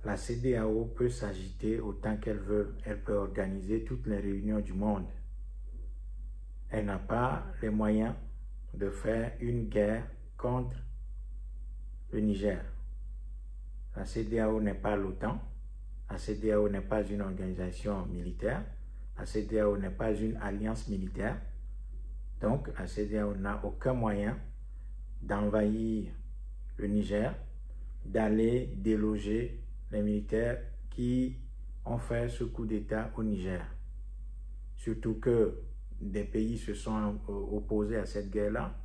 La CEDEAO peut s'agiter autant qu'elle veut. Elle peut organiser toutes les réunions du monde. Elle n'a pas les moyens de faire une guerre contre le Niger. La CEDEAO n'est pas l'OTAN. La CEDEAO n'est pas une organisation militaire. La CEDEAO n'est pas une alliance militaire. Donc, la CEDEAO n'a aucun moyen d'envahir le Niger, d'aller déloger les militaires qui ont fait ce coup d'État au Niger. Surtout que des pays se sont opposés à cette guerre-là.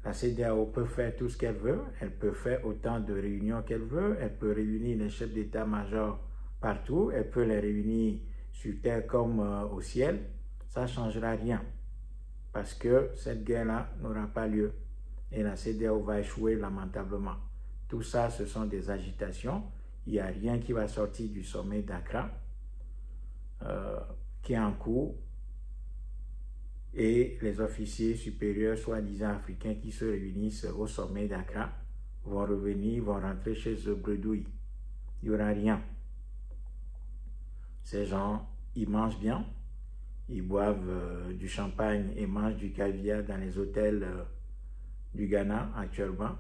La CEDEAO peut faire tout ce qu'elle veut, elle peut faire autant de réunions qu'elle veut, elle peut réunir les chefs d'état-major partout, elle peut les réunir sur terre comme au ciel, ça ne changera rien. Parce que cette guerre-là n'aura pas lieu et la CEDEAO va échouer lamentablement. Tout ça, ce sont des agitations. Il n'y a rien qui va sortir du sommet d'Accra qui est en cours. Et les officiers supérieurs, soi-disant africains, qui se réunissent au sommet d'Accra, vont revenir, vont rentrer chez eux bredouilles. Il n'y aura rien. Ces gens, ils mangent bien, ils boivent du champagne et mangent du caviar dans les hôtels du Ghana actuellement.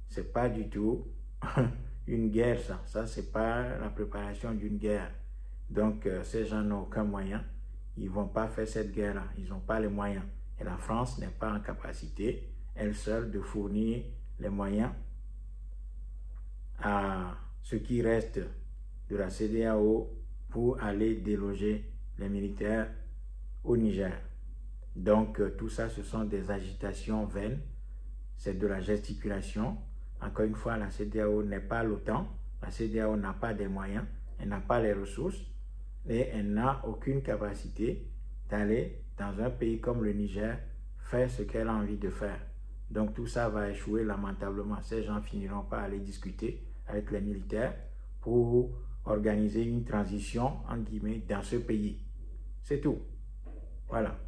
C'est pas du tout une guerre, ça. Ça, c'est pas la préparation d'une guerre. Donc, ces gens n'ont aucun moyen. Ils ne vont pas faire cette guerre-là. Ils n'ont pas les moyens. Et la France n'est pas en capacité, elle seule, de fournir les moyens à ce qui reste de la CEDEAO pour aller déloger les militaires au Niger. Donc, tout ça, ce sont des agitations vaines. C'est de la gesticulation. Encore une fois, la CEDEAO n'est pas l'OTAN. La CEDEAO n'a pas des moyens. Elle n'a pas les ressources. Et elle n'a aucune capacité d'aller dans un pays comme le Niger faire ce qu'elle a envie de faire. Donc tout ça va échouer lamentablement. Ces gens finiront par aller discuter avec les militaires pour organiser une transition, en guillemets, dans ce pays. C'est tout. Voilà.